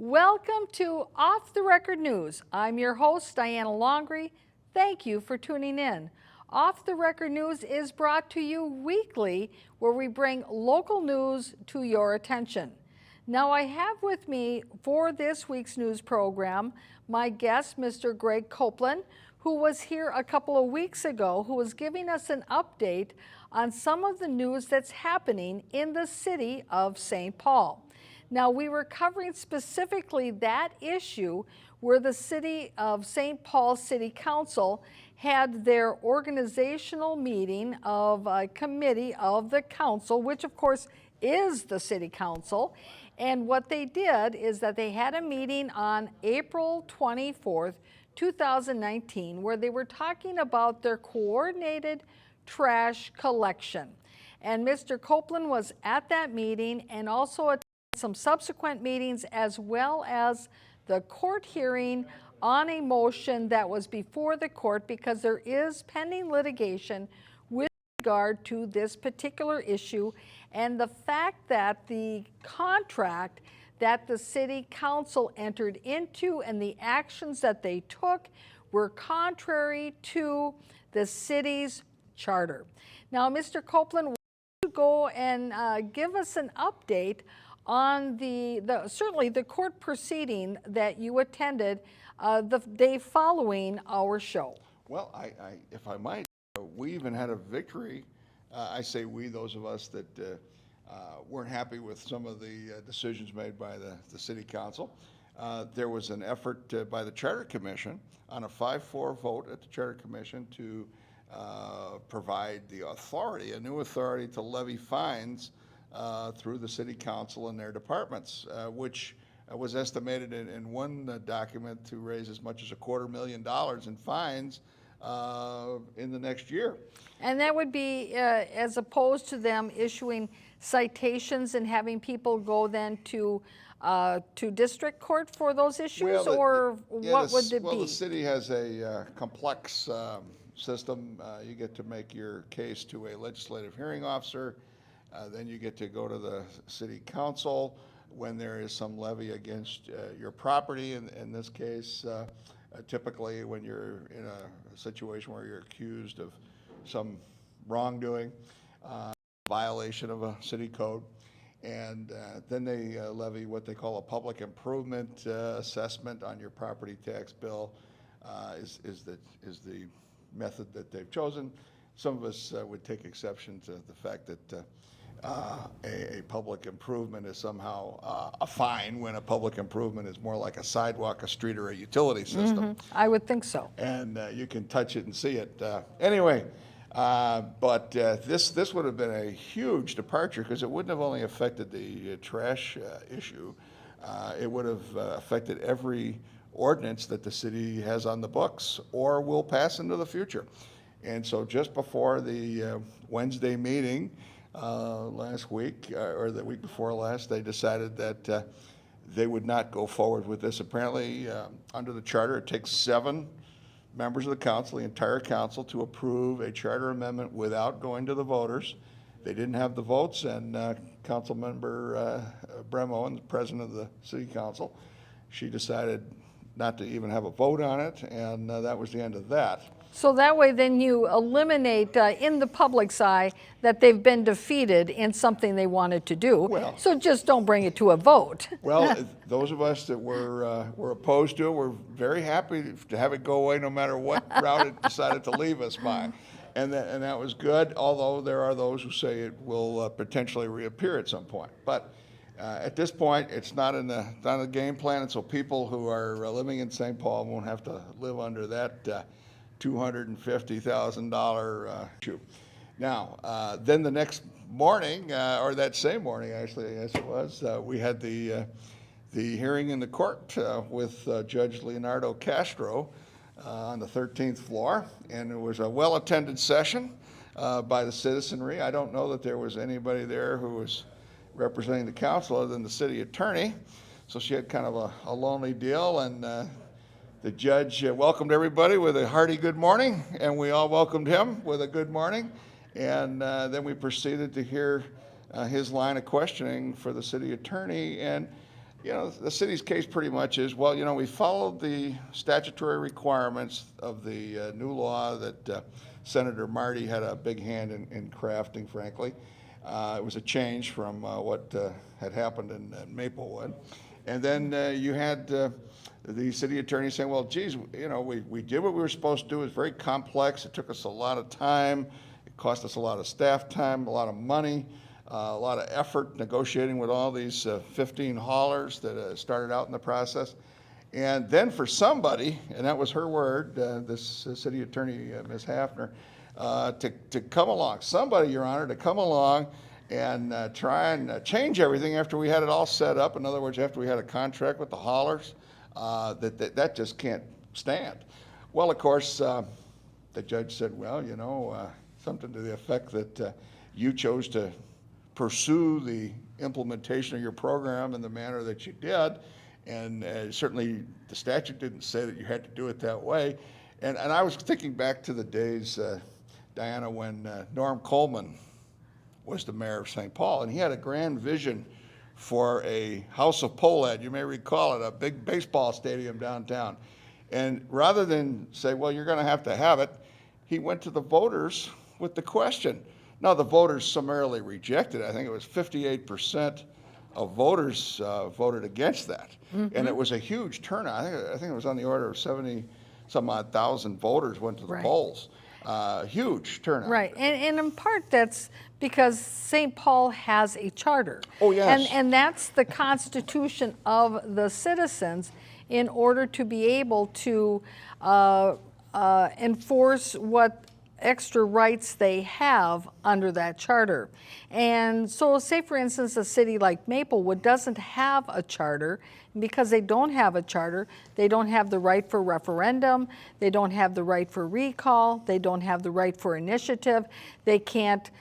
Welcome to Off the Record News. I'm your host, Diana Longry. Thank you for tuning in. Off the Record News is brought to you weekly, where we bring local news to your attention. Now, I have with me for this week's news program my guest, Mr. Greg Copeland, who was here a couple of weeks ago, who was giving us an update on some of the news that's happening in the city of St. Paul. Now, we were covering specifically that issue where the City of St. Paul City Council had their organizational meeting of a committee of the council, which of course is the City Council. And what they did is that they had a meeting on April 24th, 2019, where they were talking about their coordinated trash collection. And Mr. Copeland was at that meeting and also attended some subsequent meetings, as well as the court hearing on a motion that was before the court, because there is pending litigation with regard to this particular issue and the fact that the contract that the city council entered into and the actions that they took were contrary to the city's charter. Now, Mr. Copeland, why don't you go and give us an update on certainly the court proceeding that you attended the day following our show. Well, if I might, we even had a victory. I say we, those of us that weren't happy with some of the decisions made by the city council. There was an effort by the Charter Commission on a 5-4 vote at the Charter Commission to provide the authority, a new authority to levy fines through the city council and their departments, which was estimated in one document to raise as much as $250,000 in fines in the next year. And that would be as opposed to them issuing citations and having people go then to district court for those issues, what would it be? Well, the city has a complex system. You get to make your case to a legislative hearing officer. Then you get to go to the city council when there is some levy against your property. In this case, typically when you're in a situation where you're accused of some wrongdoing, violation of a city code, and then they levy what they call a public improvement assessment on your property tax bill, is the method that they've chosen. Some of us would take exception to the fact that a public improvement is somehow a fine, when a public improvement is more like a sidewalk, a street, or a utility system. I would think so. And you can touch it and see it. Anyway, but this would have been a huge departure, because it wouldn't have only affected the trash issue. It would have affected every ordinance that the city has on the books or will pass into the future. And so just before the Wednesday meeting last week, or the week before last, they decided that they would not go forward with this. Apparently, under the charter, it takes 7 members of the council, the entire council, to approve a charter amendment without going to the voters. They didn't have the votes, and council member Bremo, the president of the city council, she decided not to even have a vote on it, and that was the end of that. So that way then you eliminate in the public's eye that they've been defeated in something they wanted to do. Well, so just don't bring it to a vote. Well, those of us that were opposed to it were very happy to have it go away, no matter what route it decided to leave us by. And that was good, although there are those who say it will potentially reappear at some point. But at this point, it's not in the game plan, and so people who are living in St. Paul won't have to live under that $250,000 issue. Now, then the next morning, or that same morning, actually, yes it was, we had the hearing in the court with Judge Leonardo Castro on the 13th floor, and it was a well-attended session by the citizenry. I don't know that there was anybody there who was representing the council other than the city attorney, so she had kind of a lonely deal, and the judge welcomed everybody with a hearty good morning, and we all welcomed him with a good morning. And then we proceeded to hear his line of questioning for the city attorney. And You know, the city's case pretty much is, well, you know, we followed the statutory requirements of the new law that Senator Marty had a big hand in crafting, frankly. It was a change from what had happened in Maplewood. And then you had the city attorney saying, well, geez, you know, we did what we were supposed to do. It was very complex. It took us a lot of time. It cost us a lot of staff time, a lot of money. A lot of effort negotiating with all these 15 haulers that started out in the process. And then for somebody, and that was her word, this city attorney, Ms. Hafner, to come along, somebody, Your Honor, to come along and try and change everything after we had it all set up. In other words, after we had a contract with the haulers, that just can't stand. Well, of course, the judge said, well, you know, something to the effect that you chose to pursue the implementation of your program in the manner that you did. And certainly the statute didn't say that you had to do it that way. And I was thinking back to the days, Diana, when Norm Coleman was the mayor of St. Paul, and he had a grand vision for a House of Polad, you may recall it, a big baseball stadium downtown. And rather than say, well, you're going to have it, he went to the voters with the question. Now, the voters summarily rejected it. I think it was 58% of voters voted against that. Mm-hmm. And it was a huge turnout. I think it was on the order of 70-some-odd thousand voters went to the polls. Huge turnout. Right, and in part that's because St. Paul has a charter. Oh, yes. And that's the constitution of the citizens in order to be able to enforce what extra rights they have under that charter. And so say for instance a city like Maplewood doesn't have a charter. Because they don't have a charter, they don't have the right for referendum, they don't have the right for recall, they don't have the right for initiative, they can't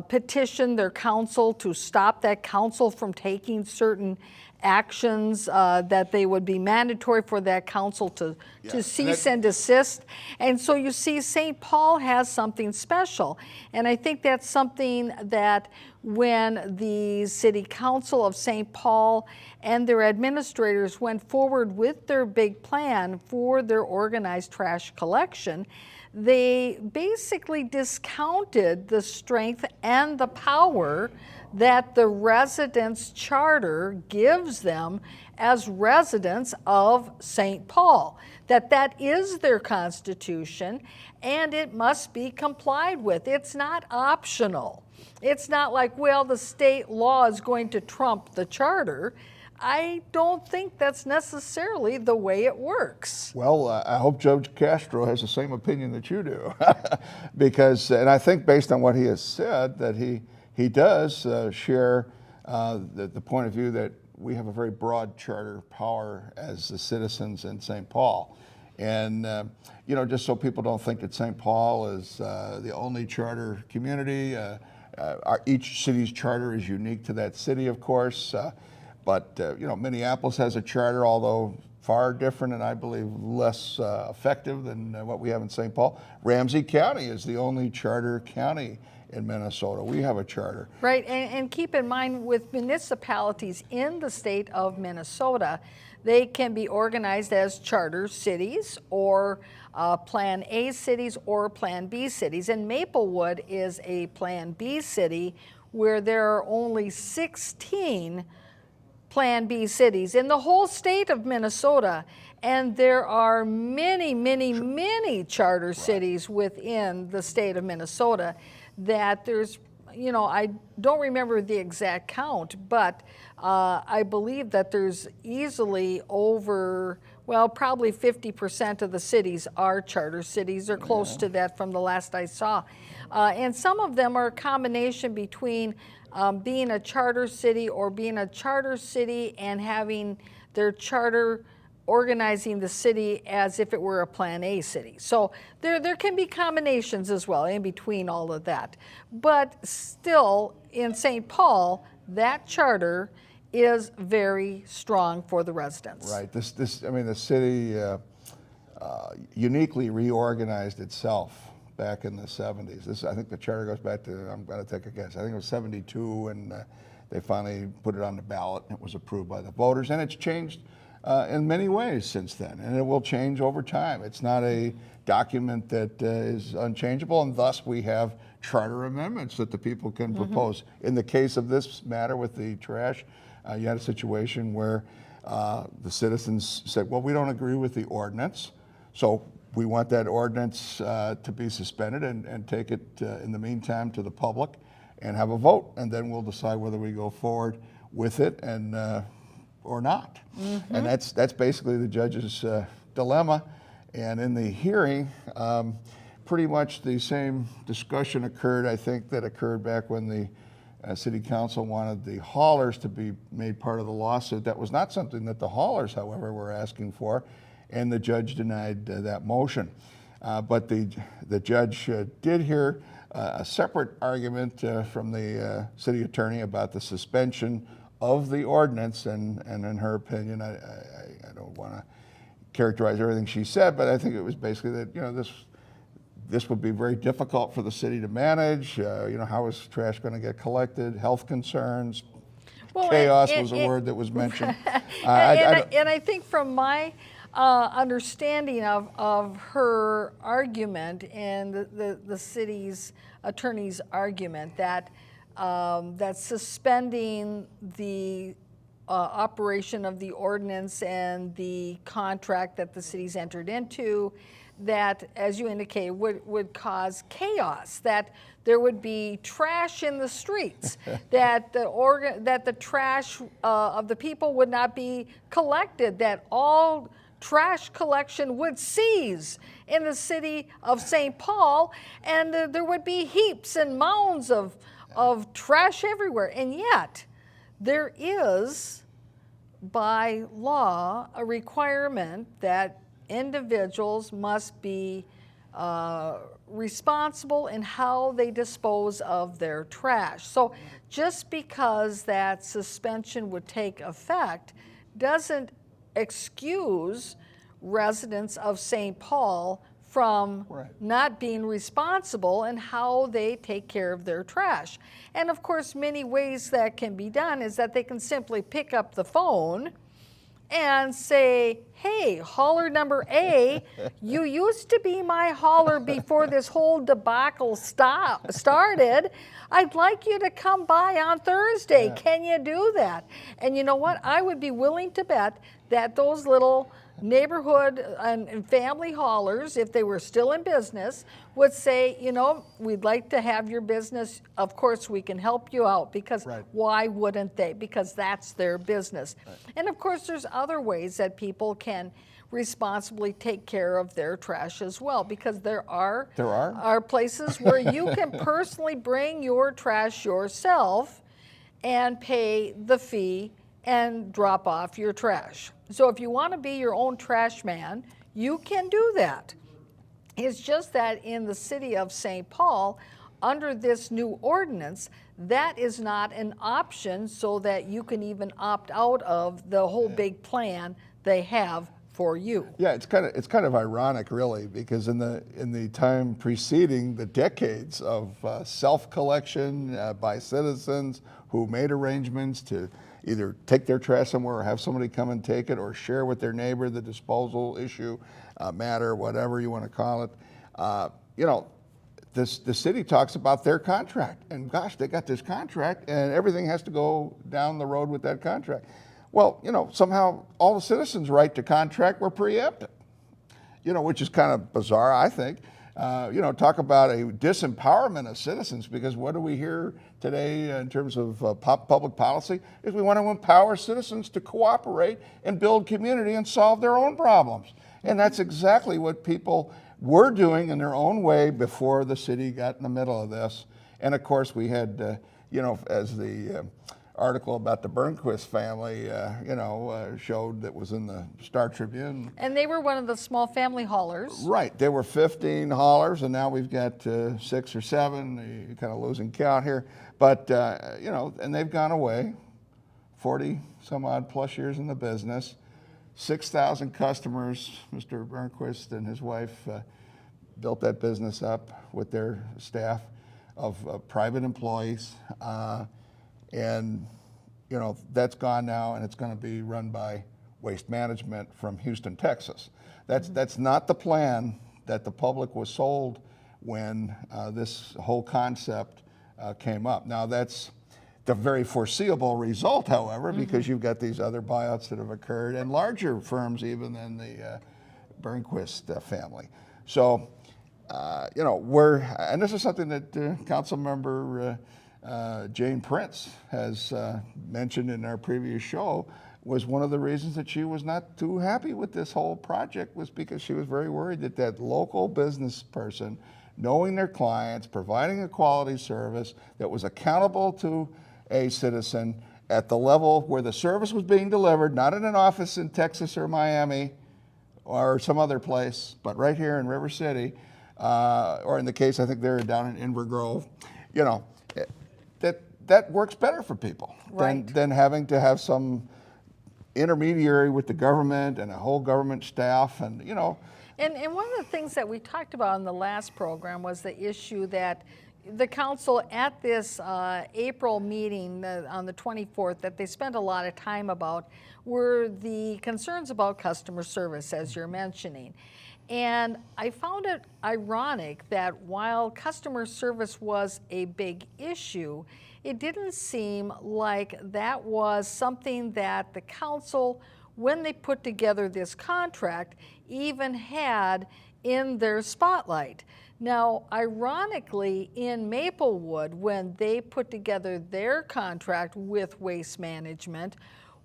petition their council to stop that council from taking certain actions that they would be mandatory for that council to cease and desist. And so you see St. Paul has something special. And I think that's something that when the City Council of St. Paul and their administrators went forward with their big plan for their organized trash collection, they basically discounted the strength and the power that the residents' charter gives them as residents of St. Paul, that is their constitution and it must be complied with. It's not optional. It's not like, well, the state law is going to trump the charter. I don't think that's necessarily the way it works. Well, I hope Judge Castro has the same opinion that you do. Because, and I think based on what he has said, that he does share the point of view that we have a very broad charter power as the citizens in St. Paul. And, just so people don't think that St. Paul is the only charter community, each city's charter is unique to that city, of course. But Minneapolis has a charter, although far different and I believe less effective than what we have in St. Paul. Ramsey County is the only charter county in Minnesota. We have a charter. Right, and keep in mind with municipalities in the state of Minnesota, they can be organized as charter cities or Plan A cities or Plan B cities. And Maplewood is a Plan B city where there are only 16 Plan B cities in the whole state of Minnesota. And there are many, many, many charter cities within the state of Minnesota that there's, I don't remember the exact count, but I believe that there's easily over, probably 50% of the cities are charter cities or close to that from the last I saw. And some of them are a combination between being a charter city or being a charter city and having their charter organizing the city as if it were a Plan A city. So there can be combinations as well in between all of that. But still, in St. Paul, that charter is very strong for the residents. Right. The city uniquely reorganized itself back in the 70s. I think the charter goes back to, I'm going to take a guess, I think it was 72, and they finally put it on the ballot, and it was approved by the voters, and it's changed in many ways since then, and it will change over time. It's not a document that is unchangeable, and thus we have charter amendments that the people can propose. In the case of this matter with the trash, you had a situation where the citizens said, well, we don't agree with the ordinance, so we want that ordinance to be suspended and take it in the meantime to the public and have a vote, and then we'll decide whether we go forward with it and or not. And that's basically the judge's dilemma. And in the hearing, pretty much the same discussion occurred, I think, that occurred back when the city council wanted the haulers to be made part of the lawsuit. That was not something that the haulers, however, were asking for, and the judge denied that motion. But the judge did hear a separate argument from the city attorney about the suspension of the ordinance, and in her opinion, I don't want to characterize everything she said, but I think it was basically that, you know, this would be very difficult for the city to manage. You know, how is trash going to get collected? Health concerns. Well, chaos was a word that was mentioned. And I think from my understanding of her argument and the city's attorney's argument that that suspending the operation of the ordinance and the contract that the city's entered into, that, as you indicated, would cause chaos, that there would be trash in the streets, that the trash of the people would not be collected, that all trash collection would cease in the city of St. Paul, and there would be heaps and mounds of trash everywhere. And yet, there is, by law, a requirement that individuals must be responsible in how they dispose of their trash. So just because that suspension would take effect doesn't excuse residents of St. Paul from not being responsible in how they take care of their trash. And of course, many ways that can be done is that they can simply pick up the phone and say, hey, hauler number A, you used to be my hauler before this whole debacle started. I'd like you to come by on Thursday. Yeah. Can you do that? And you know what? I would be willing to bet that those little neighborhood and family haulers, if they were still in business, would say, you know, we'd like to have your business. Of course, we can help you out, because why wouldn't they? Because that's their business. And of course, there's other ways that people can responsibly take care of their trash as well, because there are places where you can personally bring your trash yourself and pay the fee and drop off your trash. So if you want to be your own trash man, you can do that. It's just that in the city of St. Paul, under this new ordinance, that is not an option, so that you can even opt out of the whole big plan they have for you. Yeah, it's kind of ironic, really, because in the time preceding the decades of self-collection by citizens who made arrangements to either take their trash somewhere or have somebody come and take it, or share with their neighbor the disposal issue, matter, whatever you want to call it. You know, the city talks about their contract, and gosh, they got this contract, and everything has to go down the road with that contract. Well, you know, somehow all the citizens' right to contract were preempted, you know, which is kind of bizarre, I think. You know, talk about a disempowerment of citizens, because what do we hear today in terms of public policy is we want to empower citizens to cooperate and build community and solve their own problems. And that's exactly what people were doing in their own way before the city got in the middle of this. And of course, we had, you know, as the article about the Burnquist family, you know, showed, that was in the Star Tribune. And they were one of the small family haulers. Right. There were 15 haulers, and now we've got 6 or 7. You're kind of losing count here. But, you know, and they've gone away, 40 some odd plus years in the business, 6,000 customers. Mr. Burnquist and his wife built that business up with their staff of private employees. And that's gone now, and it's going to be run by Waste Management from Houston, Texas. That's not the plan that the public was sold when this whole concept came up. Now, that's the very foreseeable result, however, because you've got these other buyouts that have occurred, and larger firms even than the Burnquist family. So, and this is something that Council Member Jane Prince has mentioned in our previous show, was one of the reasons that she was not too happy with this whole project, was because she was very worried that that local business person, knowing their clients, providing a quality service that was accountable to a citizen at the level where the service was being delivered, not in an office in Texas or Miami or some other place, but right here in River City, or in the case, I think they're down in Inver Grove, that works better for people than having to have some intermediary with the government and a whole government staff, and And one of the things that we talked about in the last program was the issue that the council at this April meeting on the 24th that they spent a lot of time about were the concerns about customer service, as you're mentioning. And I found it ironic that while customer service was a big issue, it didn't seem like that was something that the council, when they put together this contract, even had in their spotlight. Now, ironically, in Maplewood, when they put together their contract with Waste Management,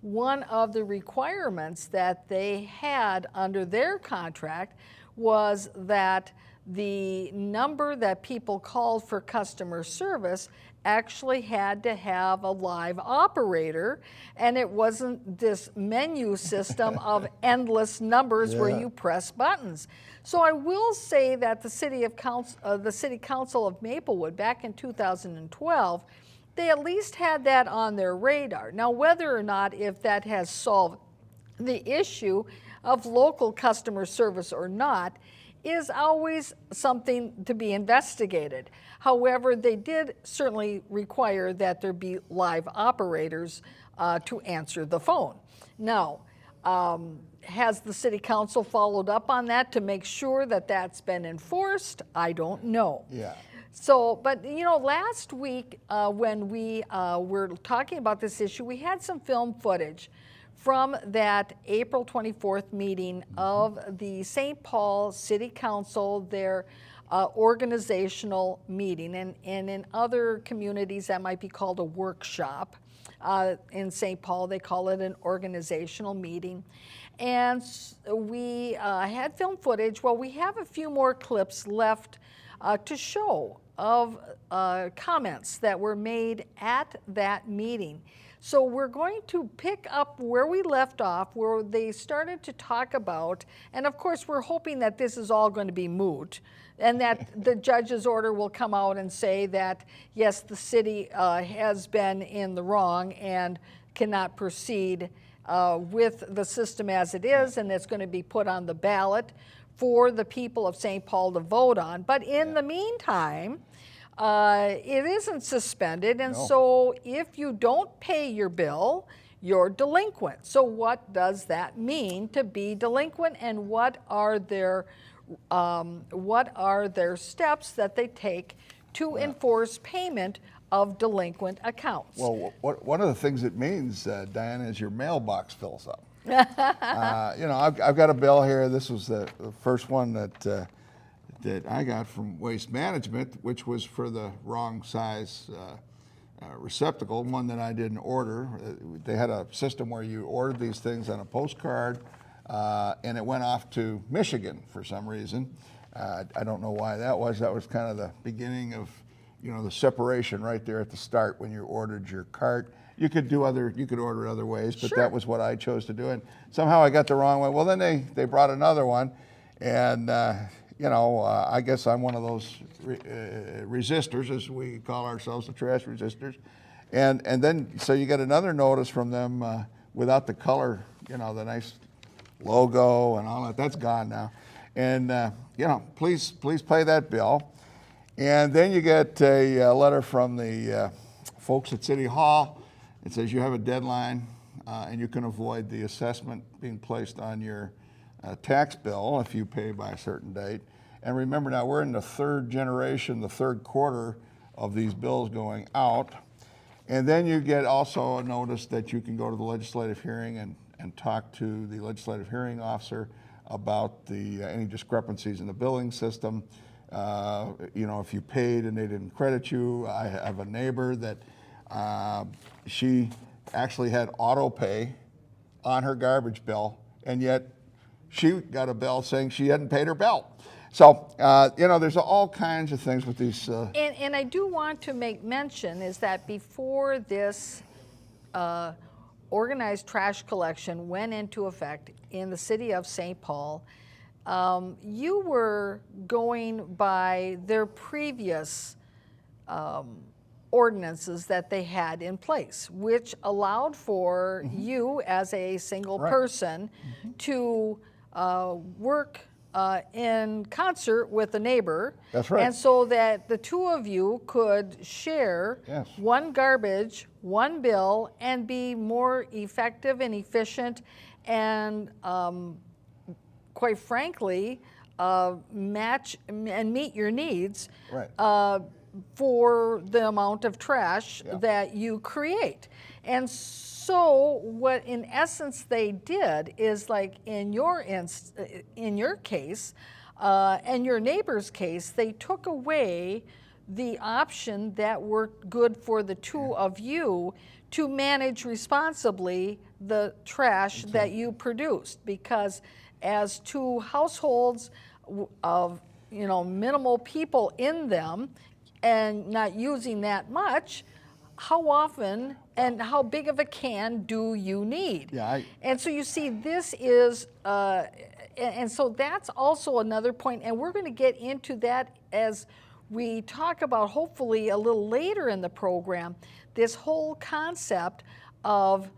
one of the requirements that they had under their contract was that the number that people called for customer service actually had to have a live operator, and it wasn't this menu system of endless numbers where you press buttons. So I will say that the City Council of Maplewood back in 2012, they at least had that on their radar. Now, whether or not if that has solved the issue of local customer service or not is always something to be investigated. However, they did certainly require that there be live operators to answer the phone. Now, has the City Council followed up on that to make sure that that's been enforced? I don't know. Yeah. So, but last week when we were talking about this issue, we had some film footage from that April 24th meeting of the St. Paul City Council, their organizational meeting. And in other communities, that might be called a workshop. In St. Paul, they call it an organizational meeting. And we had film footage. Well, we have a few more clips left to show of comments that were made at that meeting. So we're going to pick up where we left off, where they started to talk about, and of course we're hoping that this is all going to be moot, and that the judge's order will come out and say that, yes, the city has been in the wrong and cannot proceed with the system as it is, and it's going to be put on the ballot for the people of St. Paul to vote on. But in the meantime, it isn't suspended, and so if you don't pay your bill, you're delinquent. So what does that mean to be delinquent, and what are their steps that they take to enforce payment of delinquent accounts? Well, one of the things it means, Diana, is your mailbox fills up. I've got a bill here. This was the first one that I got from Waste Management, which was for the wrong size receptacle, one that I didn't order. They had a system where you ordered these things on a postcard, and it went off to Michigan for some reason. I don't know why that was. That was kind of the beginning of, the separation right there at the start when you ordered your cart. You could order it other ways, but that was what I chose to do. And somehow I got the wrong one. Well, then they brought another one, and I guess I'm one of those resistors, as we call ourselves, the trash resistors. And then, so you get another notice from them without the color, the nice logo and all that. That's gone now. And, please pay that bill. And then you get a letter from the folks at City Hall It says you have a deadline and you can avoid the assessment being placed on your tax bill if you pay by a certain date. And remember now, we're in the third generation, the third quarter of these bills going out. And then you get also a notice that you can go to the legislative hearing and talk to the legislative hearing officer about any discrepancies in the billing system. If you paid and they didn't credit you. I have a neighbor that she actually had auto pay on her garbage bill, and yet she got a bill saying she hadn't paid her bill. So, there's all kinds of things with these. And I do want to make mention is that before this organized trash collection went into effect in the city of St. Paul, you were going by their previous ordinances that they had in place, which allowed for you as a single person to work in concert with a neighbor. That's right. And so that the two of you could share one garbage, one bill, and be more effective and efficient and quite frankly, match and meet your needs for the amount of trash that you create. And so what in essence they did is, like in your case and your neighbor's case, they took away the option that worked good for the two of you to manage responsibly the trash that you produced, because as two households of minimal people in them and not using that much, how often and how big of a can do you need? And so you see, this is, and so that's also another point, and we're going to get into that as we talk about, hopefully a little later in the program, this whole concept of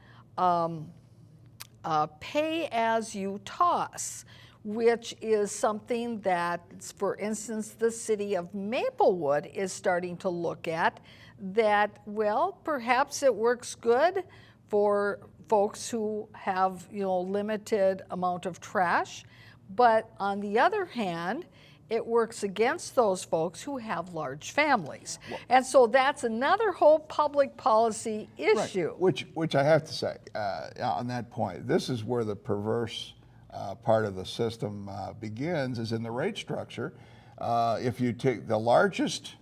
pay as you toss, which is something that, for instance, the city of Maplewood is starting to look at, that, well, perhaps it works good for folks who have, limited amount of trash, but on the other hand, it works against those folks who have large families. And so that's another whole public policy issue. Which I have to say, on that point, this is where the perverse part of the system begins, is in the rate structure. If you take the largest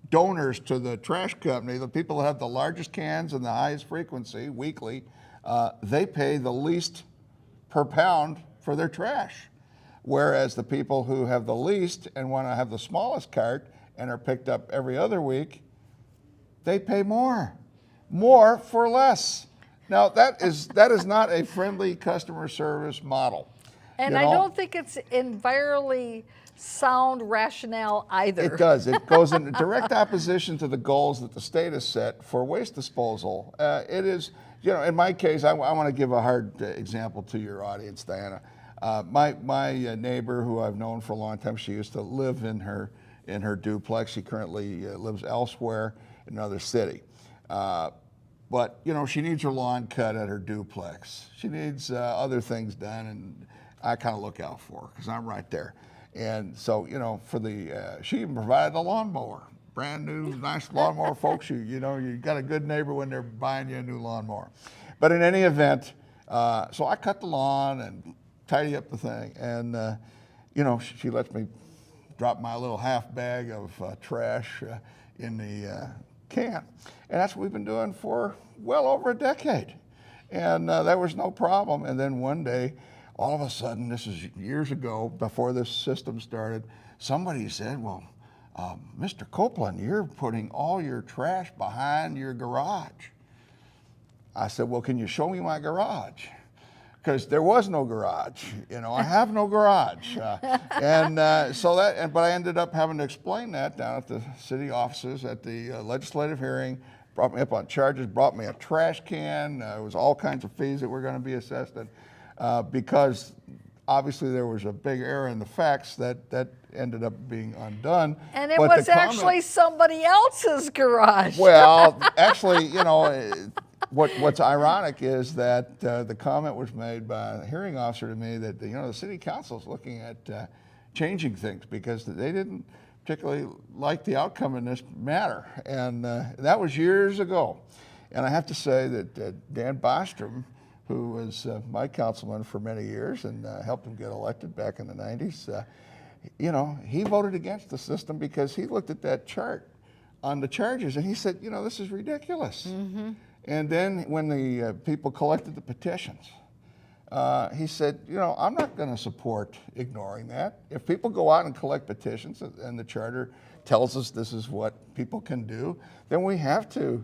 donors to the trash company, the people that have the largest cans and the highest frequency weekly, they pay the least per pound for their trash. Whereas the people who have the least and want to have the smallest cart and are picked up every other week, they pay more for less. Now that is not a friendly customer service model. And I don't think it's environmentally sound rationale either. It does. It goes in direct opposition to the goals that the state has set for waste disposal. It is, in my case, I want to give a hard example to your audience, Diana. My neighbor, who I've known for a long time, she used to live in her duplex. She currently lives elsewhere in another city. But, she needs her lawn cut at her duplex. She needs other things done, and I kind of look out for her because I'm right there. And so, she even provided a lawnmower, brand new, nice lawnmower. Folks, you got a good neighbor when they're buying you a new lawnmower. But in any event, so I cut the lawn and tidy up the thing, and she lets me drop my little half bag of trash in the can, and that's what we've been doing for well over a decade, and there was no problem. And then one day, all of a sudden, this is years ago, before this system started, somebody said, well, Mr. Copeland, you're putting all your trash behind your garage. I said, well, can you show me my garage? Because there was no garage, I have no garage. But I ended up having to explain that down at the city offices at the legislative hearing, brought me up on charges, brought me a trash can. It was all kinds of fees that were going to be assessed, because obviously there was a big error in the facts that ended up being undone. And it was actually somebody else's garage. Well, actually, What's ironic is that the comment was made by a hearing officer to me that the city council is looking at changing things because they didn't particularly like the outcome in this matter, and that was years ago. And I have to say that Dan Bostrom, who was my councilman for many years and helped him get elected back in the 90s, he voted against the system because he looked at that chart on the charges and he said, this is ridiculous. Mm-hmm. And then when the people collected the petitions, he said, I'm not going to support ignoring that. If people go out and collect petitions and the charter tells us this is what people can do, then we have to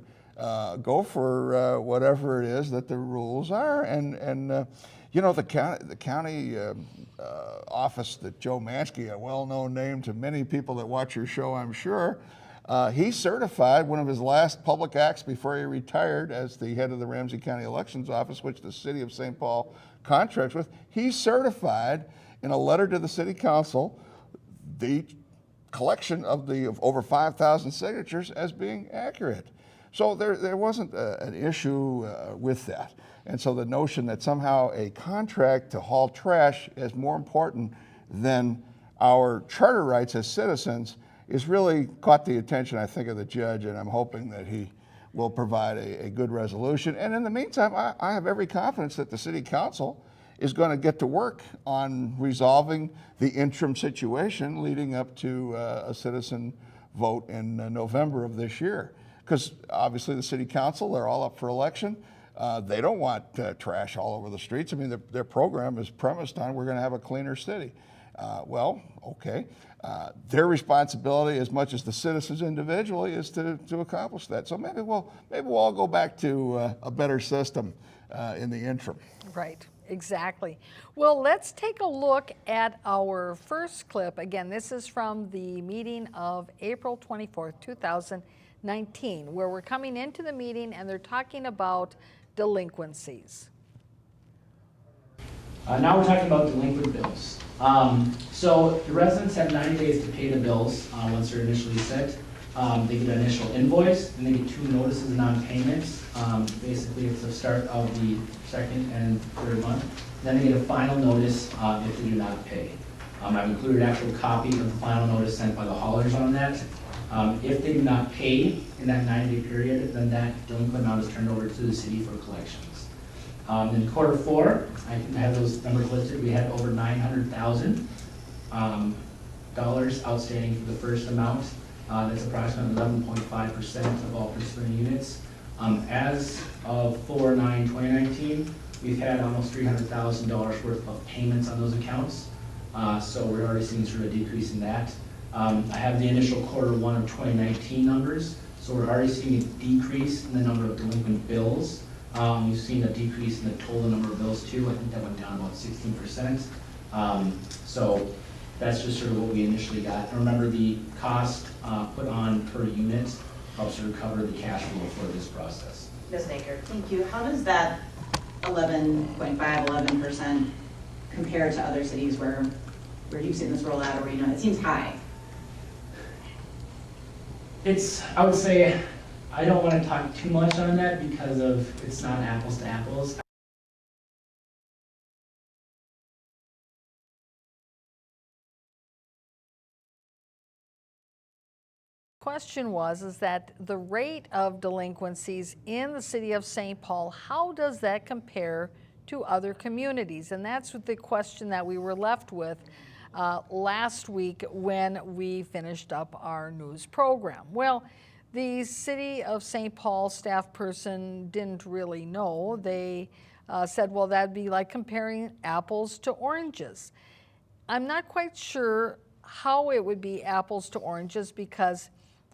go for whatever it is that the rules are. And the county office that Joe Mansky, a well-known name to many people that watch your show, I'm sure, he certified one of his last public acts before he retired as the head of the Ramsey County Elections Office, which the city of St. Paul contracts with. He certified in a letter to the city council the collection of over 5,000 signatures as being accurate. So there wasn't an issue with that. And so the notion that somehow a contract to haul trash is more important than our charter rights as citizens is really caught the attention, I think, of the judge, and I'm hoping that he will provide a good resolution. And in the meantime, I have every confidence that the city council is going to get to work on resolving the interim situation leading up to a citizen vote in November of this year. Because obviously the city council, they're all up for election. They don't want trash all over the streets. I mean, their program is premised on we're going to have a cleaner city. Okay. Their responsibility, as much as the citizens individually, is to accomplish that. So maybe we'll all go back to a better system in the interim. Right, exactly. Well, let's take a look at our first clip. Again, this is from the meeting of April 24th, 2019, where we're coming into the meeting and they're talking about delinquencies. Now we're talking about delinquent bills. So the residents have 90 days to pay the bills once they're initially sent. They get an initial invoice and they get 2 notices of non-payments. Basically, it's the start of the second and third month. Then they get a final notice if they do not pay. I've included an actual copy of the final notice sent by the haulers on that. If they do not pay in that 90-day period, then that delinquent amount is turned over to the city for collections. In quarter 4, I have those numbers listed. We had over $900,000 outstanding for the first amount. That's approximately 11.5% of all participating units. As of 4/9/2019, we've had almost $300,000 worth of payments on those accounts. So we're already seeing sort of a decrease in that. I have the initial quarter 1 of 2019 numbers. So we're already seeing a decrease in the number of delinquent bills. We've seen a decrease in the total number of bills too. I think that went down about 16%. So that's just sort of what we initially got. And remember, the cost put on per unit helps to recover the cash flow for this process. Ms. Baker. Thank you. How does that 11% compare to other cities where you've seen this roll out, or it seems high? I would say, I don't want to talk too much on that because it's not apples to apples. Question is that the rate of delinquencies in the city of St. Paul, how does that compare to other communities? And that's the question that we were left with last week when we finished up our news program. Well, the city of St. Paul staff person didn't really know. They said, well, that'd be like comparing apples to oranges. I'm not quite sure how it would be apples to oranges, because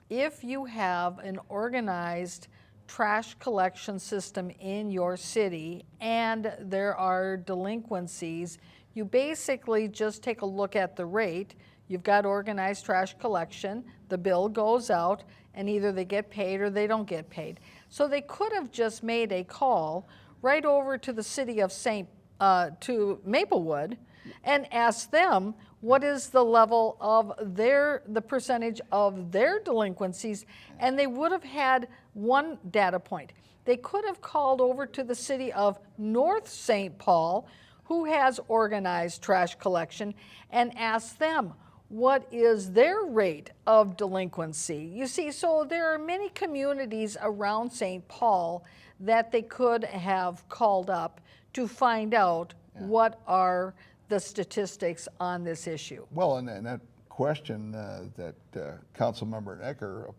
if you have an organized trash collection system in your city and there are delinquencies, you basically just take a look at the rate. You've got organized trash collection, the bill goes out, and either they get paid or they don't get paid. So they could have just made a call right over to the city of to Maplewood and asked them what is the level of the percentage of their delinquencies, and they would have had one data point. They could have called over to the city of North St. Paul, who has organized trash collection, and asked them, what is their rate of delinquency? You see, so there are many communities around St. Paul that they could have called up to find out what are the statistics on this issue. Well, and that question that Councilmember Necker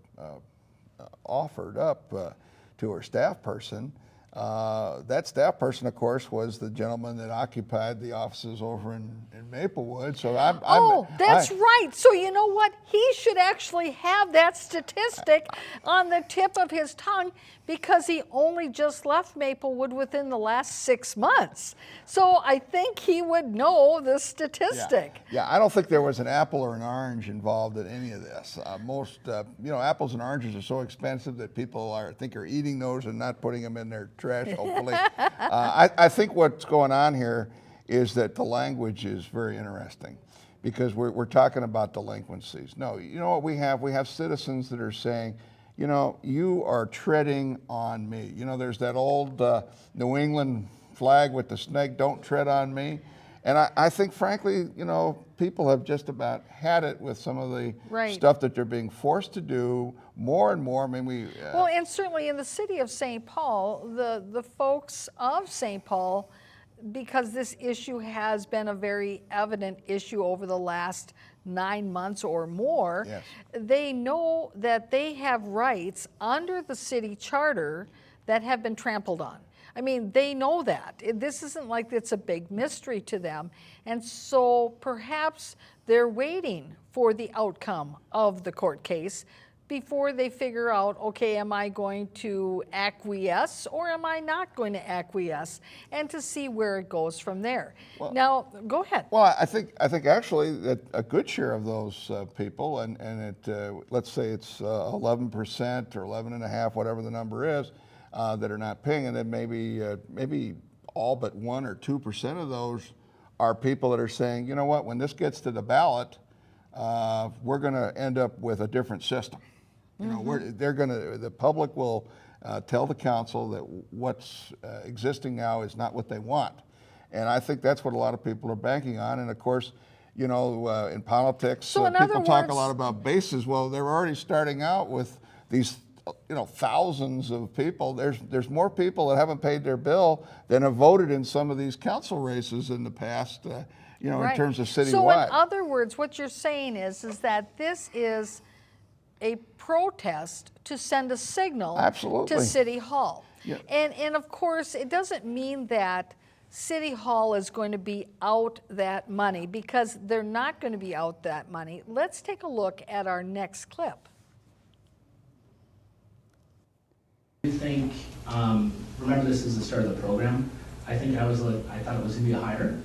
offered up to her staff person, that staff person, of course, was the gentleman that occupied the offices over in Maplewood. So That's right. So you know what? He should actually have that statistic on the tip of his tongue because he only just left Maplewood within the last 6 months. So I think he would know the statistic. Yeah, I don't think there was an apple or an orange involved in any of this. Most, apples and oranges are so expensive that people are eating those and not putting them in their trash, hopefully. I think what's going on here is that the language is very interesting because we're talking about delinquencies. No, you know what we have? We have citizens that are saying, you are treading on me. There's that old New England flag with the snake, don't tread on me. And I think, frankly, people have just about had it with some of the stuff that they're being forced to do more and more. I mean, well, and certainly in the city of St. Paul, the folks of St. Paul, because this issue has been a very evident issue over the last 9 months or more, they know that they have rights under the city charter that have been trampled on. I mean, they know that. This isn't like it's a big mystery to them. And so perhaps they're waiting for the outcome of the court case before they figure out, okay, am I going to acquiesce or am I not going to acquiesce, and to see where it goes from there. Well, now, go ahead. Well, I think actually that a good share of those people, and let's say it's 11% or 11.5%, whatever the number is, that are not paying, and then maybe all but 1 or 2% of those are people that are saying, you know what, when this gets to the ballot, we're going to end up with a different system. The public will tell the council that what's existing now is not what they want, and I think that's what a lot of people are banking on. And of course, in politics, people talk a lot about bases. Well, they're already starting out with these thousands of people. There's more people that haven't paid their bill than have voted in some of these council races in the past, in terms of citywide. So in other words, what you're saying is that this is a protest to send a signal to City Hall. Yeah. And of course, it doesn't mean that City Hall is going to be out that money, because they're not going to be out that money. Let's take a look at our next clip. I think, remember this is the start of the program. I thought it was going to be higher.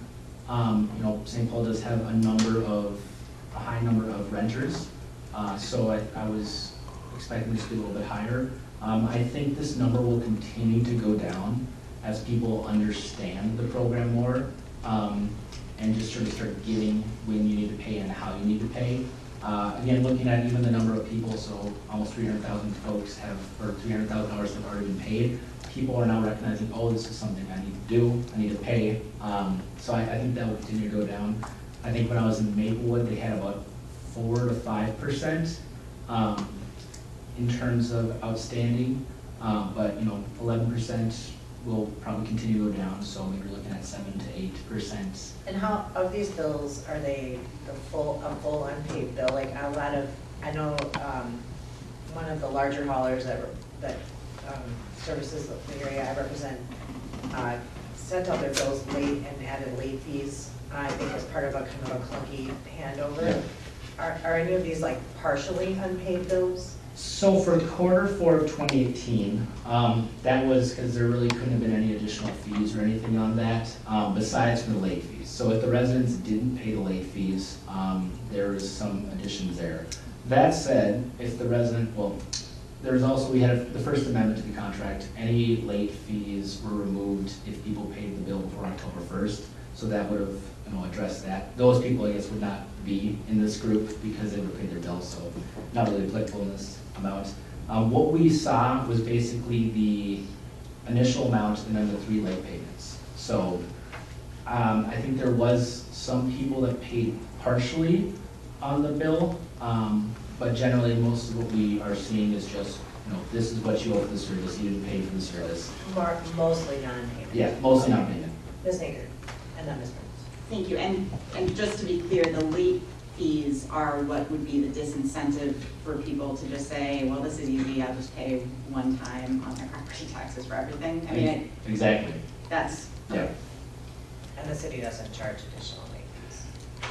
St. Paul does have a high number of renters, so I was expecting this to be a little bit higher. I think this number will continue to go down as people understand the program more, and just sort of start getting when you need to pay and how you need to pay. Again, looking at even the number of people, so almost 300,000 folks or $300,000 have already been paid. People are now recognizing, oh, this is something I need to do, I need to pay. So I think that will continue to go down. I think when I was in Maplewood, they had about 4 to 5% in terms of outstanding, but 11% will probably continue to go down, so maybe we're looking at 7 to 8%. And how, of these bills, are they a full unpaid bill? Like I know one of the larger haulers that services the area I represent sent out their bills late and added late fees, I think as part of a kind of a clunky handover. Yeah. Are any of these like partially unpaid bills? So for Q4 of 2018, that was because there really couldn't have been any additional fees or anything on that, besides for the late fees. So if the residents didn't pay the late fees, there was some additions there. That said, if the resident, there's also, we had the first amendment to the contract. Any late fees were removed if people paid the bill before October 1st. So that would have addressed that. Those people, I guess, would not be in this group because they would have paid their bill, so not really applicable in this amount. What we saw was basically the initial amount and then the 3 late payments. So I think there was some people that paid partially on the bill, but generally most of what we are seeing is just, this is what you owe for the service, you didn't pay for the service. Mostly non-payment. Yeah, mostly non-payment. Ms. Hager, and then Ms. Burns. Thank you, and just to be clear, the late fees are what would be the disincentive for people to just say, well, this is easy, I'll just pay one time on my property taxes for everything. I mean, Exactly, that's, yeah. And the city doesn't charge additional late fees.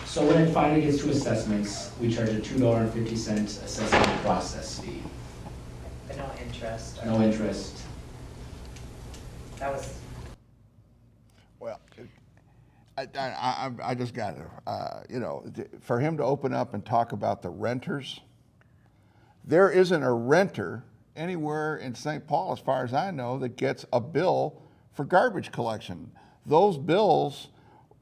So when it finally gets to assessments, we charge a $2.50 assessment process fee. But no interest. or- No interest. That was, Well, I just got to, for him to open up and talk about the renters, there isn't a renter anywhere in St. Paul, as far as I know, that gets a bill for garbage collection. Those bills,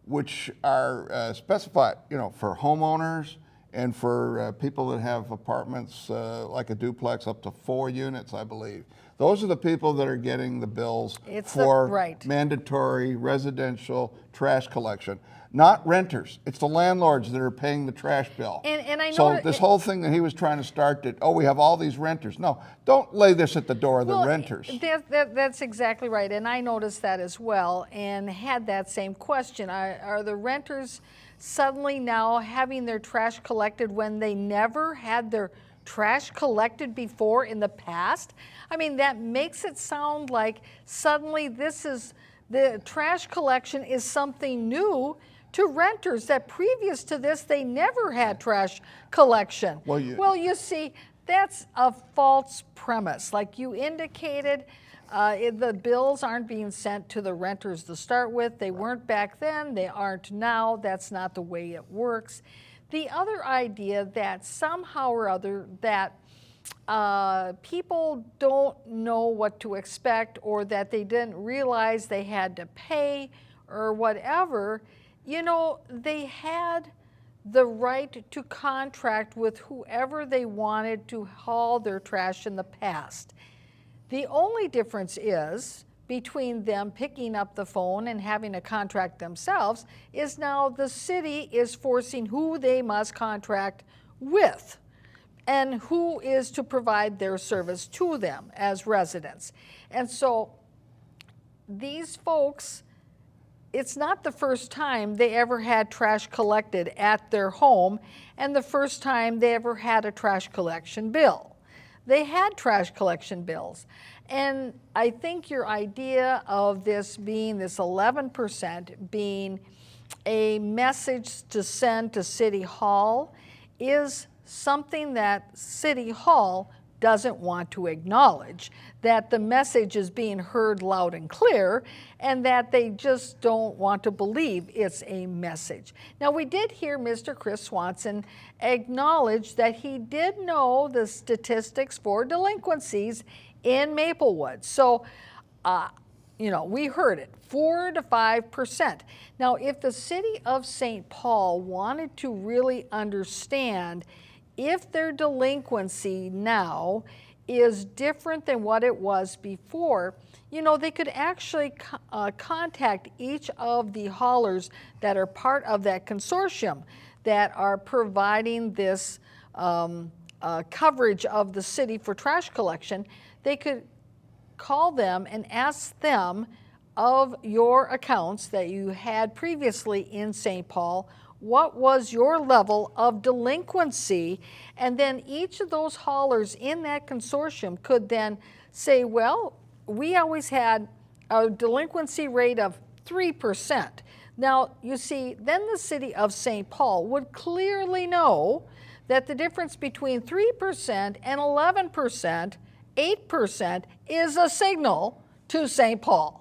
which are specified, for homeowners and for people that have apartments, like a duplex up to 4 units, I believe. Those are the people that are getting the bills for right. mandatory residential trash collection, not renters. It's the landlords that are paying the trash bill. And I know so that this whole thing that he was trying to start that, we have all these renters. No, don't lay this at the door of the renters. That's exactly right, and I noticed that as well, and had that same question. Are the renters suddenly now having their trash collected when they never had their trash collected before in the past? I mean, that makes it sound like suddenly the trash collection is something new to renters, that previous to this they never had trash collection. Well, you see, that's a false premise. Like you indicated, the bills aren't being sent to the renters to start with. They weren't back then, they aren't now. That's not the way it works. The other idea that somehow or other that people don't know what to expect, or that they didn't realize they had to pay or whatever, they had the right to contract with whoever they wanted to haul their trash in the past. The only difference is between them picking up the phone and having a contract themselves is now the city is forcing who they must contract with and who is to provide their service to them as residents. And so these folks, it's not the first time they ever had trash collected at their home and the first time they ever had a trash collection bill. They had trash collection bills. And I think your idea of this being, this 11% being a message to send to City Hall is something that City Hall doesn't want to acknowledge, that the message is being heard loud and clear and that they just don't want to believe it's a message. Now, we did hear Mr. Chris Swanson acknowledge that he did know the statistics for delinquencies in Maplewood. So, we heard it, 4 to 5%. Now, if the city of St. Paul wanted to really understand if their delinquency now is different than what it was before, they could actually contact each of the haulers that are part of that consortium that are providing this coverage of the city for trash collection. They could call them and ask them of your accounts that you had previously in St. Paul, what was your level of delinquency? And then each of those haulers in that consortium could then say, well, we always had a delinquency rate of 3%. Now, you see, then the city of St. Paul would clearly know that the difference between 3% and 11%, 8%, is a signal to St. Paul.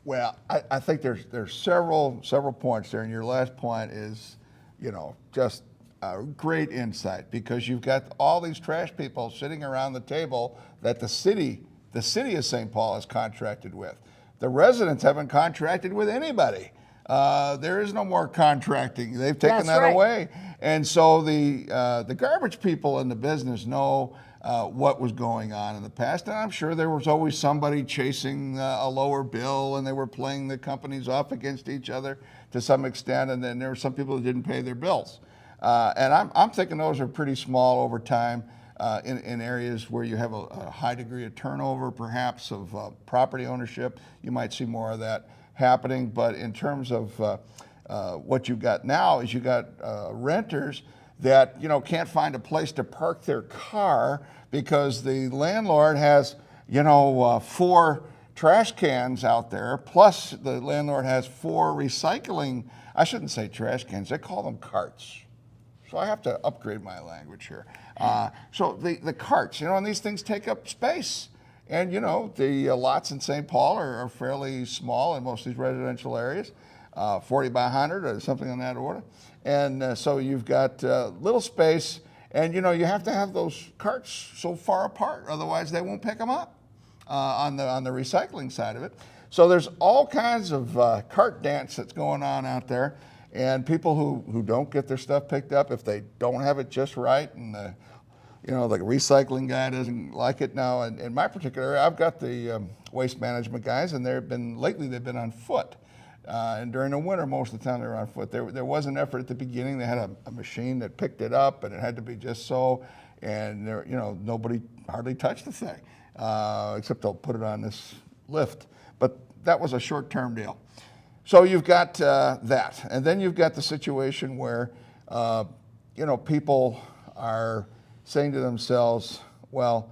Well, I think there's several points there, and your last point is, just a great insight, because you've got all these trash people sitting around the table that the city of St. Paul is contracted with. The residents haven't contracted with anybody. There is no more contracting. They've taken That's right. away. And so the garbage people in the business know what was going on in the past. And I'm sure there was always somebody chasing a lower bill, and they were playing the companies off against each other to some extent. And then there were some people that didn't pay their bills. And I'm thinking those are pretty small over time in areas where you have a high degree of turnover, perhaps, of property ownership. You might see more of that happening. But in terms of what you've got now is you got renters that can't find a place to park their car because the landlord has 4 trash cans out there, plus the landlord has 4 recycling, I shouldn't say trash cans, they call them carts. So I have to upgrade my language here. So the carts, and these things take up space. And the lots in St. Paul are fairly small in most of these residential areas, 40 by 100 or something on that order. And so you've got little space, and you have to have those carts so far apart, otherwise they won't pick them up on the recycling side of it. So there's all kinds of cart dance that's going on out there, and people who don't get their stuff picked up, if they don't have it just right, and the recycling guy doesn't like it. Now, in my particular area, I've got the waste management guys, and lately they've been on foot. And during the winter, most of the time they were on foot. There was an effort at the beginning. They had a machine that picked it up, and it had to be just so. And nobody hardly touched the thing, except they'll put it on this lift. But that was a short-term deal. So you've got that, and then you've got the situation where people are saying to themselves, well,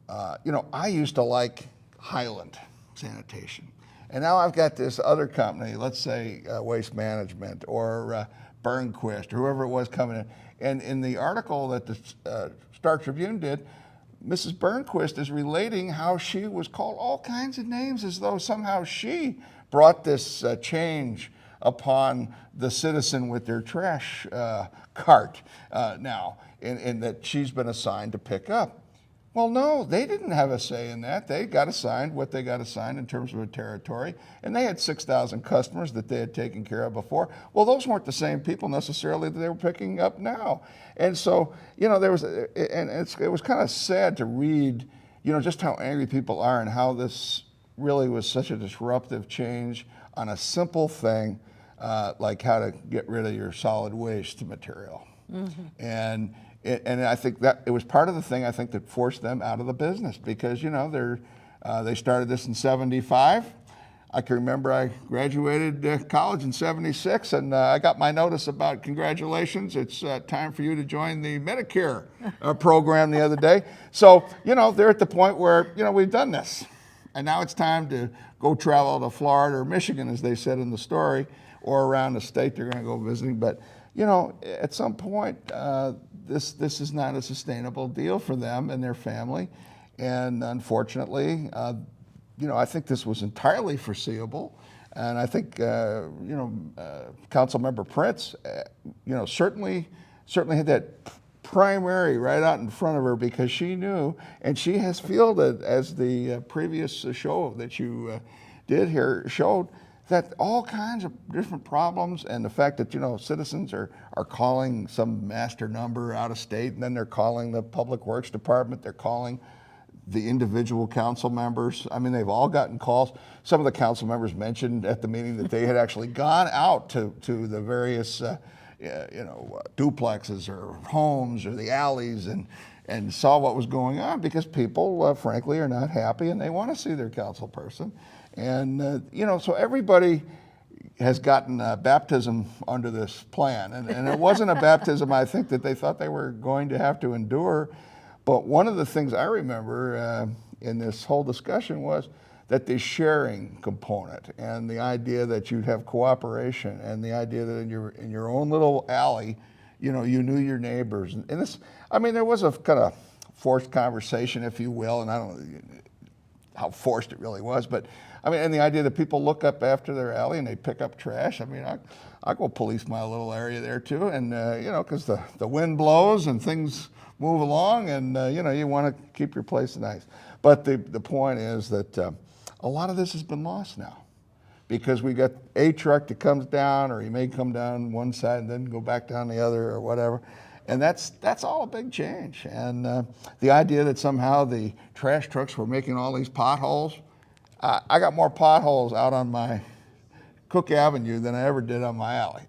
I used to like Highland Sanitation. And now I've got this other company, let's say Waste Management or Burnquist or whoever it was coming in. And in the article that the Star Tribune did, Mrs. Burnquist is relating how she was called all kinds of names as though somehow she brought this change upon the citizen with their trash cart now, and that she's been assigned to pick up. Well, no, they didn't have a say in that. They got assigned what they got assigned in terms of a territory, and they had 6,000 customers that they had taken care of before. Well, those weren't the same people necessarily that they were picking up now. And so, there was, it was kind of sad to read, just how angry people are and how this really was such a disruptive change on a simple thing like how to get rid of your solid waste material. Mm-hmm. And I think that it was part of the thing, I think, that forced them out of the business because, they started this in 75. I can remember I graduated college in 76, and I got my notice about congratulations. It's time for you to join the Medicare program the other day. So, they're at the point where, we've done this. And now it's time to go travel to Florida or Michigan, as they said in the story, or around the state they're going to go visiting. But, at some point, this is not a sustainable deal for them and their family. And unfortunately, I think this was entirely foreseeable. And I think, Councilmember Prince, certainly had that primary right out in front of her because she knew, and she has fielded, as the previous show that you did here showed, that all kinds of different problems, and the fact that citizens are calling some master number out of state, and then they're calling the Public Works Department, they're calling the individual council members. I mean, they've all gotten calls. Some of the council members mentioned at the meeting that they had actually gone out to the various duplexes or homes or the alleys and saw what was going on because people, frankly, are not happy and they want to see their council person. And, so everybody has gotten baptism under this plan. And it wasn't a baptism, I think, that they thought they were going to have to endure. But one of the things I remember in this whole discussion was that the sharing component and the idea that you'd have cooperation and the idea that in your own little alley, you knew your neighbors. And this, there was a kind of forced conversation, if you will, and I don't know how forced it really was, but and the idea that people look up after their alley and they pick up trash. I go police my little area there too, and because the wind blows and things move along, and you want to keep your place nice. But the point is that a lot of this has been lost now, because we got a truck that comes down, or he may come down one side and then go back down the other, or whatever. And that's all a big change. And the idea that somehow the trash trucks were making all these potholes, I got more potholes out on my Cook Avenue than I ever did on my alley.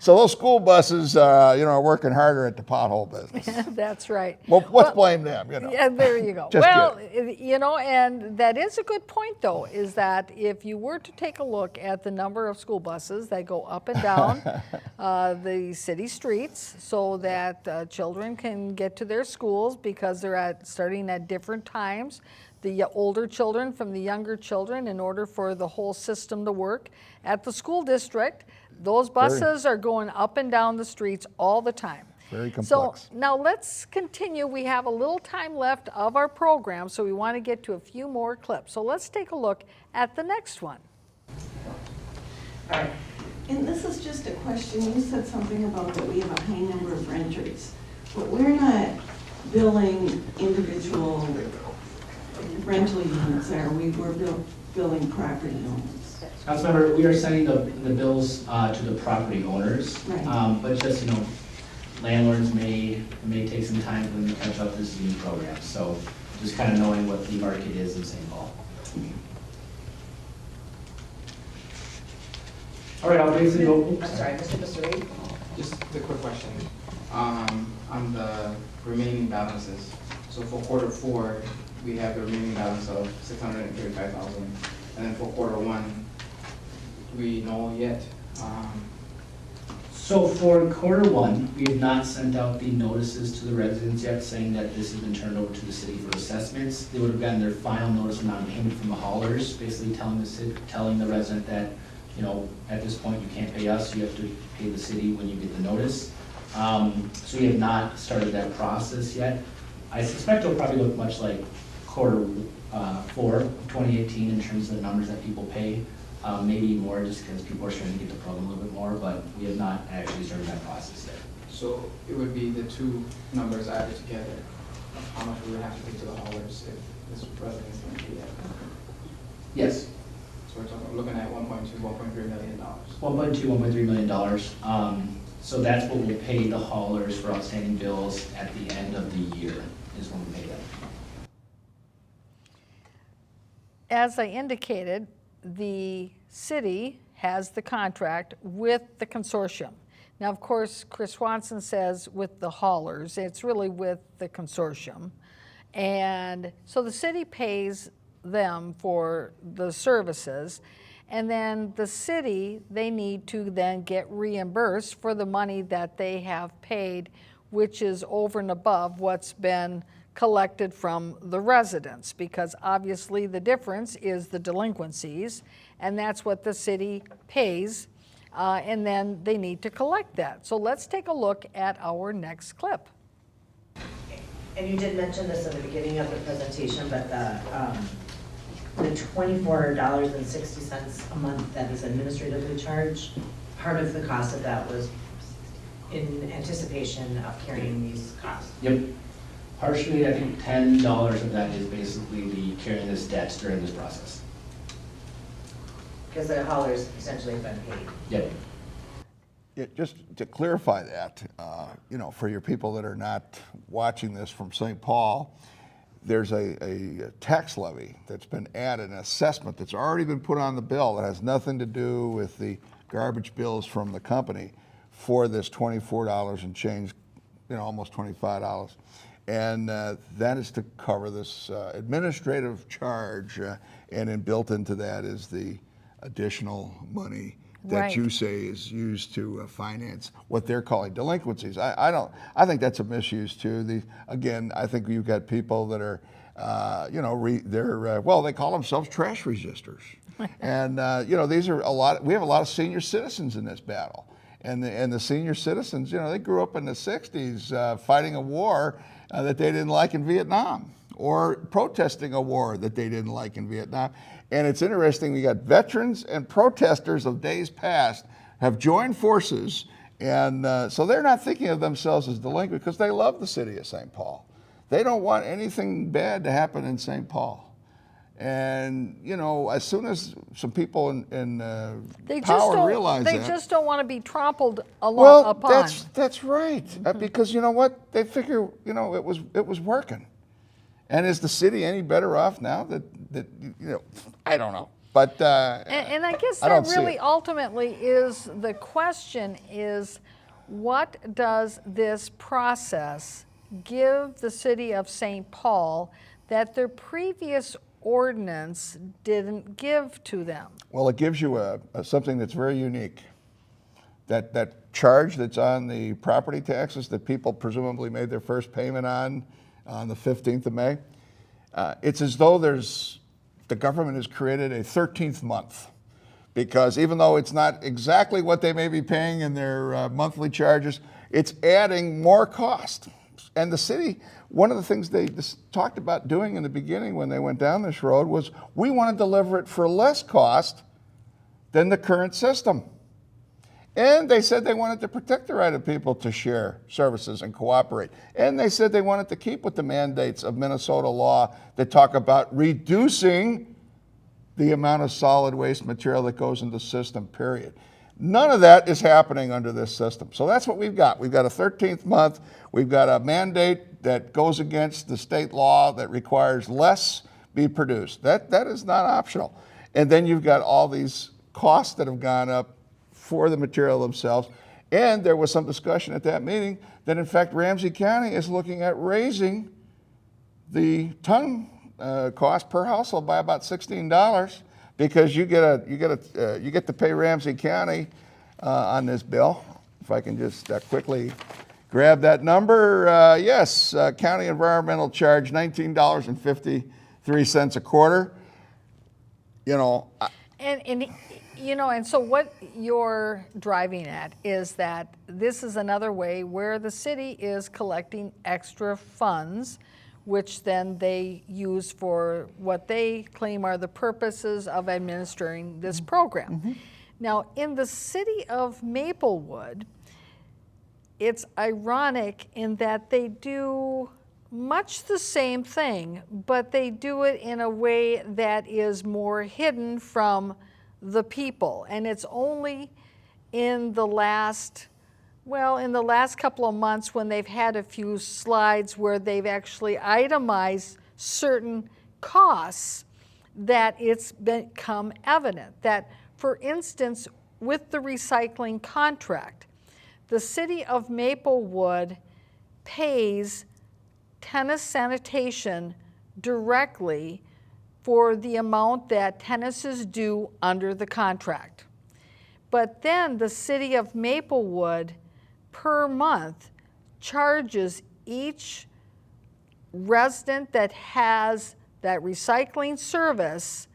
So those school buses, are working harder at the pothole business. That's right. Well, let's blame them, Yeah, there you go. Just Well, and that is a good point, though, is that if you were to take a look at the number of school buses that go up and down the city streets so that children can get to their schools because they're starting at different times, the older children from the younger children, in order for the whole system to work at the school district, those buses are going up and down the streets all the time. Very complex. So now let's continue. We have a little time left of our program, so we want to get to a few more clips. So let's take a look at the next one. All right. And this is just a question, you said something about that we have a high number of renters, but we're not billing individual rental units, are we? We're billing property owners. Councilmember, we are sending the bills to the property owners. Right. But just, landlords may take some time for them to catch up. This is a new program. So just kind of knowing what the market is in St. Paul. All right, I'll basically go. I'm sorry, Mr. Reed? Just a quick question, on the remaining balances. So for quarter 4, we have the remaining balance of 635,000, and then for quarter 1, we know yet. So for quarter 1, we have not sent out the notices to the residents yet saying that this has been turned over to the city for assessments. They would have gotten their final notice of non-payment from the haulers, basically telling the resident that, at this point you can't pay us, you have to pay the city when you get the notice. So we have not started that process yet. I suspect it'll probably look much like quarter 4 of 2018 in terms of the numbers that people pay. Maybe more just because people are starting to get the program a little bit more, but we have not actually started that process yet. So it would be the two numbers added together, of how much we would have to pay to the haulers if this resident is going to be that. Yes, So we're looking at $1.3 million. $1.3 million. So that's what we'll pay the haulers for outstanding bills at the end of the year, is when we pay them. As I indicated, the city has the contract with the consortium. Now, of course, Chris Swanson says with the haulers, it's really with the consortium. And so the city pays them for the services, and then the city, they need to then get reimbursed for the money that they have paid, which is over and above what's been collected from the residents, because obviously the difference is the delinquencies, and that's what the city pays, and then they need to collect that. So let's take a look at our next clip. And you did mention this in the beginning of the presentation, but the $24.60 a month that is administratively charged, part of the cost of that was in anticipation of carrying these costs. Yep. Partially, I think $10 of that is basically the carrying this debt during this process. Because the haulers essentially have been paid. Yep. Just to clarify that, for your people that are not watching this from St. Paul, there's a tax levy that's been added, an assessment that's already been put on the bill that has nothing to do with the garbage bills from the company for this $24 and change, almost $25. And that is to cover this administrative charge, and then built into that is the additional money that Right. you say is used to finance what they're calling delinquencies. I think that's a misuse too. Again, I think you've got people that are, they call themselves trash resistors, and these are we have a lot of senior citizens in this battle, and the senior citizens, they grew up in the '60s fighting a war that they didn't like in Vietnam, or protesting a war that they didn't like in Vietnam. And it's interesting, we got veterans and protesters of days past have joined forces, and so they're not thinking of themselves as delinquent because they love the city of St. Paul. They don't want anything bad to happen in St. Paul. And, you know, as soon as some people in They just power don't, realize they that. just don't want to be trampled Well, upon. that's right. Because you know what? They figure, you know, it was working. And is the city any better off now that you know, I don't know. But And I guess I that don't see really it. ultimately is the question is, what does this process give the city of St. Paul that their previous ordinance didn't give to them? Well, it gives you something that's very unique. That charge that's on the property taxes that people presumably made their first payment on the 15th of May. It's as though the government has created a 13th month, because even though it's not exactly what they may be paying in their monthly charges, it's adding more cost. And the city, one of the things they just talked about doing in the beginning when they went down this road was, we want to deliver it for less cost than the current system. And they said they wanted to protect the right of people to share services and cooperate. And they said they wanted to keep with the mandates of Minnesota law that talk about reducing the amount of solid waste material that goes into the system, period. None of that is happening under this system. So that's what we've got. We've got a 13th month. We've got a mandate that goes against the state law that requires less be produced. That is not optional. And then you've got all these costs that have gone up for the material themselves. And there was some discussion at that meeting that in fact Ramsey County is looking at raising the ton cost per household by about $16, because you get to pay Ramsey County on this bill. If I can just quickly grab that number, yes, county environmental charge $19.53 a quarter. You know, And you know, and so what you're driving at is that this is another way where the city is collecting extra funds, which then they use for what they claim are the purposes of administering this program. Now, in the city of Maplewood, it's ironic in that they do much the same thing, but they do it in a way that is more hidden from the people. And it's only in the last couple of months when they've had a few slides where they've actually itemized certain costs that it's become evident. That, for instance, with the recycling contract, the city of Maplewood pays Tennis Sanitation directly for the amount that tennis is due under the contract. But then the city of Maplewood per month charges each resident that has that recycling service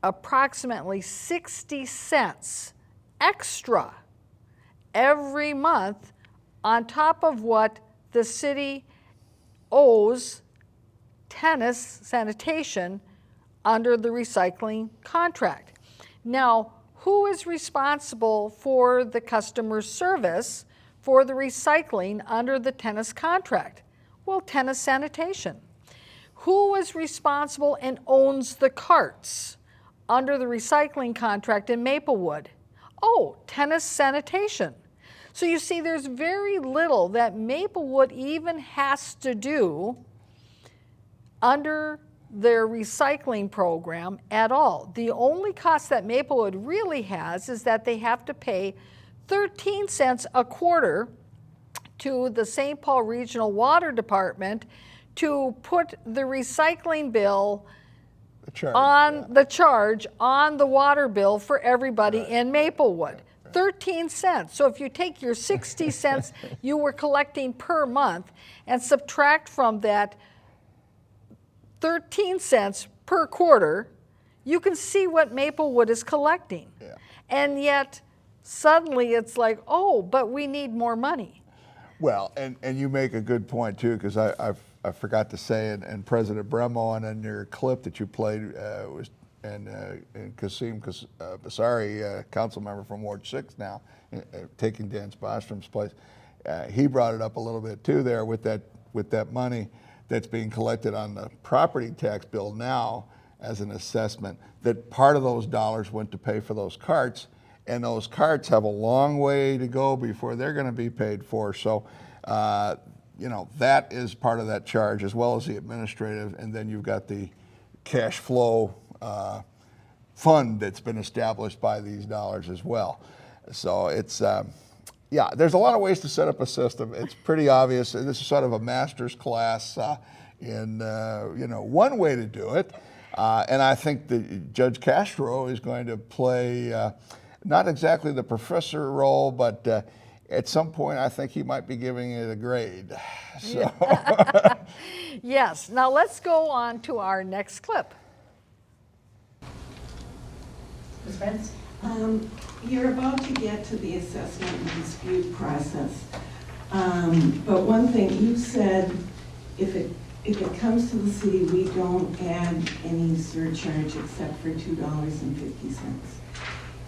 approximately 60 cents extra every month on top of what the city owes Tennis Sanitation under the recycling contract. Now, who is responsible for the customer service for the recycling under the tennis contract? Well, Tennis Sanitation. Who is responsible and owns the carts under the recycling contract in Maplewood? Oh, Tennis Sanitation. So you see, there's very little that Maplewood even has to do under their recycling program at all. The only cost that Maplewood really has is that they have to pay 13 cents a quarter to the St. Paul Regional Water Department to put the recycling bill the charge on the water bill for everybody in Maplewood. 13 cents. So if you take your 60 cents you were collecting per month and subtract from that 13 cents per quarter, you can see what Maplewood is collecting. Yeah. And yet, suddenly it's like, oh, but we need more money. well, and you make a good point too, because I forgot to say, and President Bremo, and in your clip that you played and Kasim Basari, council member from Ward 6 now, taking Dan Spostrom's place, he brought it up a little bit too there with that money that's being collected on the property tax bill now. as an assessment, that part of those dollars went to pay for those carts, and those carts have a long way to go before they're going to be paid for. So, you know, that is part of that charge, as well as the administrative, and then you've got the cash flow fund that's been established by these dollars as well. So it's, yeah, there's a lot of ways to set up a system. It's pretty obvious. This is sort of a master's class in, you know, one way to do it. And I think that Judge Castro is going to play not exactly the professor role, but at some point I think he might be giving it a grade. So. Yes, now let's go on to our next clip. Ms. Prince? You're about to get to the assessment and dispute process. But one thing, you said if it comes to the city, we don't add any surcharge except for $2.50.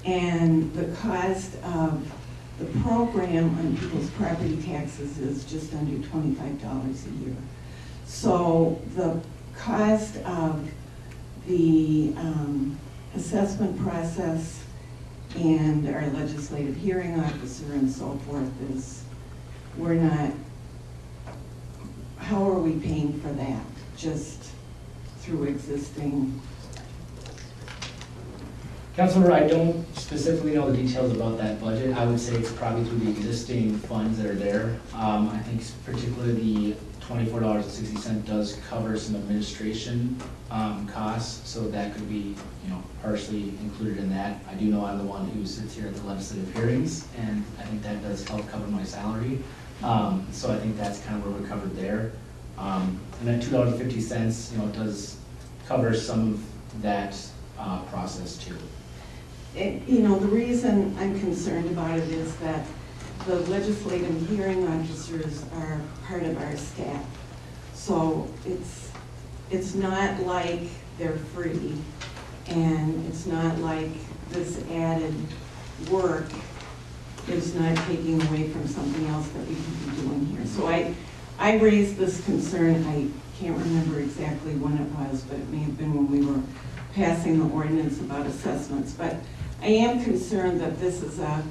And the cost of the program on people's property taxes is just under $25 a year. So the cost of the assessment process and our legislative hearing officer and so forth is, we're not, how are we paying for that? Just through existing? Councilmember, I don't specifically know the details about that budget. I would say it's probably through the existing funds that are there. I think particularly the $24.60 does cover some administration costs, so that could be, you know, partially included in that. I do know I'm the one who sits here at the legislative hearings, and I think that does help cover my salary. So I think that's kind of where we're covered there. And then $2.50, you know, does cover some of that process too. You know, the reason I'm concerned about it is that the legislative hearing officers are part of our staff. So it's not like they're free, and it's not like this added work is not taking away from something else that we could be doing here. So I raised this concern, I can't remember exactly when it was, but it may have been when we were passing the ordinance about assessments. But I am concerned that this is a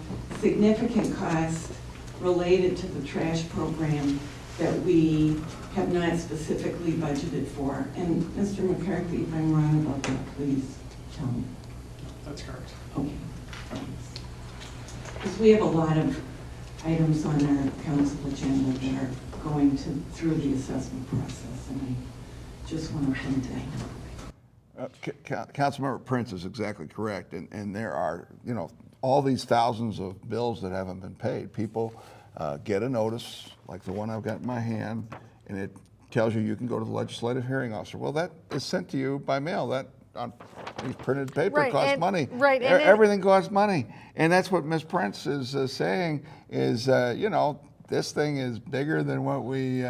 significant cost related to the trash program that we have not specifically budgeted for. And Mr. McCarthy, if I'm wrong about that, please tell me. That's correct. Okay, thanks. Because we have a lot of items on our council agenda that are going through the assessment process, and I just want to point that out. Councilmember Prince is exactly correct, and there are, you know, all these thousands of bills that haven't been paid. People get a notice like the one I've got in my hand, and it tells you can go to the legislative hearing officer. Well, that is sent to you by mail. That on printed paper Right, costs and- money. right, and Everything costs money, and that's what Ms. Prince is saying. Is you know, this thing is bigger than what we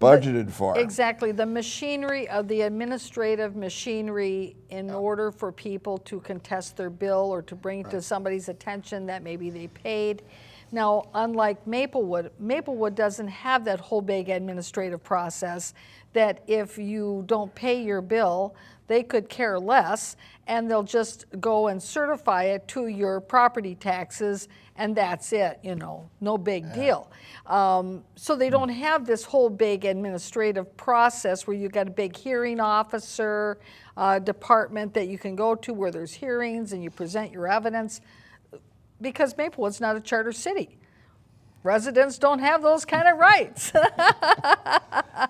budgeted for. Exactly, the machinery of the administrative machinery in order for people to contest their bill or to bring to somebody's attention that maybe they paid. Now, unlike Maplewood, Maplewood doesn't have that whole big administrative process that if you don't pay your bill, they could care less and they'll just go and certify it to your property taxes and that's it, you know, no big deal. So they don't have this whole big administrative process where you've got a big hearing officer department that you can go to where there's hearings and you present your evidence, because Maplewood's not a charter city. Residents don't have those kind of rights.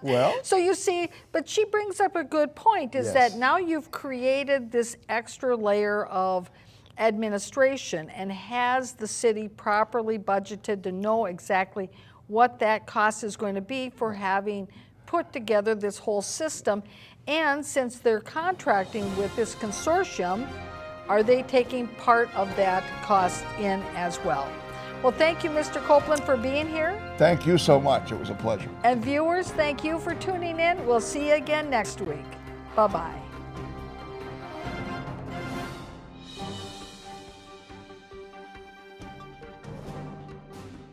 Well, So you see, but she brings up a good point, is Yes. that now you've created this extra layer of administration, and has the city properly budgeted to know exactly what that cost is going to be for having put together this whole system? And since they're contracting with this consortium, are they taking part of that cost in as well? Well, thank you, Mr. Copeland, for being here. thank you so much. It was a pleasure. And viewers, thank you for tuning in. We'll see you again next week. Bye-bye.